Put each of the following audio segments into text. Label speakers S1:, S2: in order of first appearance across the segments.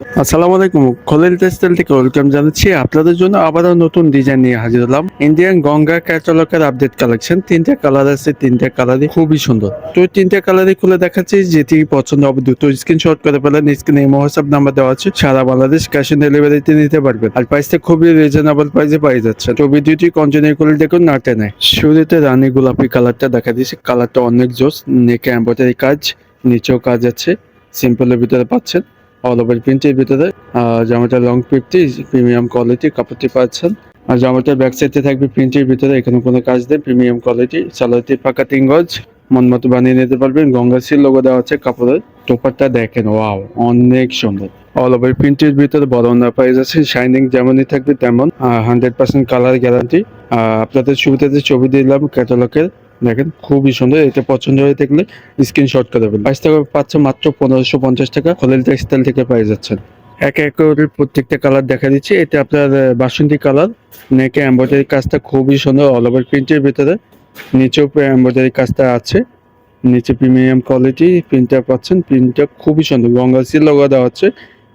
S1: আসসালামু আলাইকুম। খলিল টেক্সটাইল থেকে ওয়েলকাম জানাচ্ছি। আপনাদের জন্য আবারও নতুন ডিজাইন নিয়ে হাজির হলাম। ইন্ডিয়ান গঙ্গা ক্যাটালগের আপডেট কালেকশন। ৩ টা কালার আছে, ৩ টা কালারই খুবই সুন্দর। তো ৩ টা কালারই খুলে দেখাচ্ছি। যেটি পছন্দ হবে দ্রুত স্ক্রিনশট করে ফেলেন। স্ক্রিনে ইমো হোয়াটসঅ্যাপ নাম্বার দেওয়া আছে। সারা বাংলাদেশ ক্যাশ অন ডেলিভারিতে নিতে পারবেন। আর প্রাইসটা খুবই রিজনেবল প্রাইসে পেয়ে যাচ্ছেন। তো ভিডিওটি কন্টিনিউ করে দেখুন, না টেনে। শুরুতে রানী গোলাপি কালারটা দেখা দিয়েছি। কালারটা অনেক জোস। নেকে এমব্রয়ডারি কাজ, নিচেও কাজ আছে। সিম্পলের ভিতরে পাচ্ছেন। অল ওভার প্রিন্টের ভিতরে জামাটা লং ফিফটি প্রিমিয়াম কোয়ালিটি কাপড়টি পাচ্ছেন। আর জামাটার ব্যাক সাইডে থাকবে প্রিন্টের ভিতরে, এখানে কোনো কাজ নেই, প্রিমিয়াম কোয়ালিটি। সালোয়ারটি পাকা 3 গজ, মন মতো বানিয়ে নিতে পারবেন। গঙ্গা সিল লোগো দেওয়া আছে কাপড়ের। টোপারটা দেখেন, ওয়াও, অনেক সুন্দর। অল ওভার প্রিন্টের ভিতরে বড় না প্রাইস আছে। শাইনিং যেমনই থাকবে তেমন, 100% কালার গ্যারান্টি। আপনাদের সুবিধাতে ছবি দিলাম ক্যাটালগের। দেখেন খুবই সুন্দর। এটা পছন্দ হয়ে থাকলে স্ক্রিনশট করে দেবেন। প্রাইস টাকা পাচ্ছে মাত্র 1550 টাকা। খলিল টেক্সটাইল থেকে পেয়ে যাচ্ছেন। একে একে করে প্রত্যেকটা কালার দেখা দিচ্ছি। এটা আপনার বাসন্তী কালার। নেকে এমব্রয়ডারি কাজটা খুবই সুন্দর, অল ওভার প্রিন্টের ভিতরে। নিচেও এমব্রয়ডারি কাজটা আছে। নিচে প্রিমিয়াম কোয়ালিটি প্রিন্টটা পাচ্ছেন। প্রিন্টটা খুবই সুন্দর, গঙ্গা সিল লোগো দেওয়া হচ্ছে।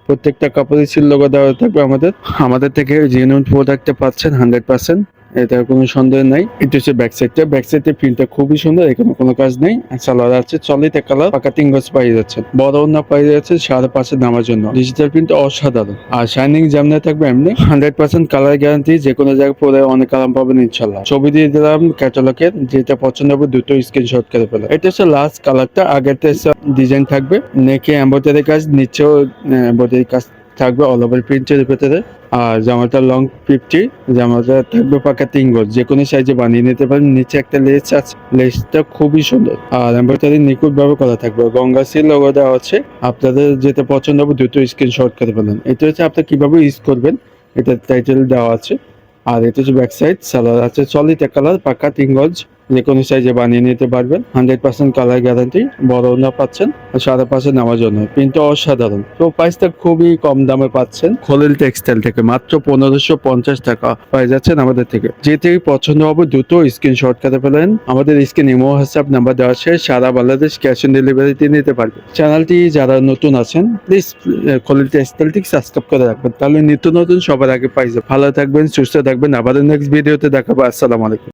S1: প্রত্যেকটা কাপড়ে সিল লোগো দেওয়া থাকবে। আমাদের থেকে জেনুইন প্রোডাক্টটা পাচ্ছেন 100%। এটার কোনো সন্দেহ নাই। এটা হচ্ছে ব্যাক সাইডটা। ব্যাক সাইডে প্রিন্টটা খুবই সুন্দর, এখানে কোনো কাজ নেই। সালোয়ার আছে চলিতে কালার, পাকা 3 গজ পাই যাচ্ছে। বড় না পাই যাচ্ছে 5.5 নামার জন্য। ডিজিটাল প্রিন্ট অসাধারণ। আর শাইনিং যেমনি থাকবে এমনি। 100% কালার গ্যারান্টি। যে কোনো জায়গায় পরে অনেক আরাম পাবেন ইনশাল্লাহ। ছবি দিয়ে দিলাম ক্যাটালগের, যেটা পছন্দ হবে দ্রুত স্ক্রিনশট করে ফেলো। এটা হচ্ছে লাস্ট কালারটা। আগেরটা ডিজাইন থাকবে, নেকে এমব্রয়ডারি কাজ, নিচেও এমব্রয়ডারি কাজ থাকবে অল ওভার প্রিন্টের ভেতরে। আর জামাটা লং 50, জামাটা থাকবে পাকা 3 গজ, যে কোনো সাইজে বানিয়ে নিতে পারেন। নিচে একটা লেস আছে, লেসটা খুবই সুন্দর। আর এমব্রয়ডারি নিখুঁত ভাবে করা থাকবে। গঙ্গা সিল লোগো দেওয়া আছে। আপনাদের যেটা পছন্দ হবে দ্রুত স্ক্রিনশট করে ফেলেন। এটা হচ্ছে আপনি কিভাবে ইউজ করবেন, এটা টাইটেল দেওয়া আছে। আর এটা হচ্ছে ব্যাক সাইড। সালোয়ার আছে সলিড কালার, পাকা 3 গজ, যে কোনো সাইজে বানিয়ে নিতে পারবেন। 100% কালার গ্যারান্টি। বড় না পাচ্ছেন 5.5 নেওয়ার জন্য। প্রিন্ট অসাধারণ। তো প্রাইসটা খুবই কম দামে পাচ্ছেন খলিল টেক্সটাইল থেকে। মাত্র 1550 টাকা পাই যাচ্ছেন আমাদের থেকে। যেটি পছন্দ হবে দ্রুত স্ক্রিনশট করে ফেলেন। আমাদের স্ক্রিনে ইমো হোয়াটসঅ্যাপ নাম্বার দেওয়া আছে। সারা বাংলাদেশ ক্যাশ অন ডেলিভারিতে নিতে পারবে। চ্যানেলটি যারা নতুন আছেন প্লিজ খলিল টেক্সটাইলটি সাবস্ক্রাইব করে রাখবেন, তাহলে নিত্য নতুন সবার আগে পাই যাবেন। ভালো থাকবেন, সুস্থ থাকবেন। আবার নেক্সট ভিডিওতে দেখাবো। আসসালামু আলাইকুম।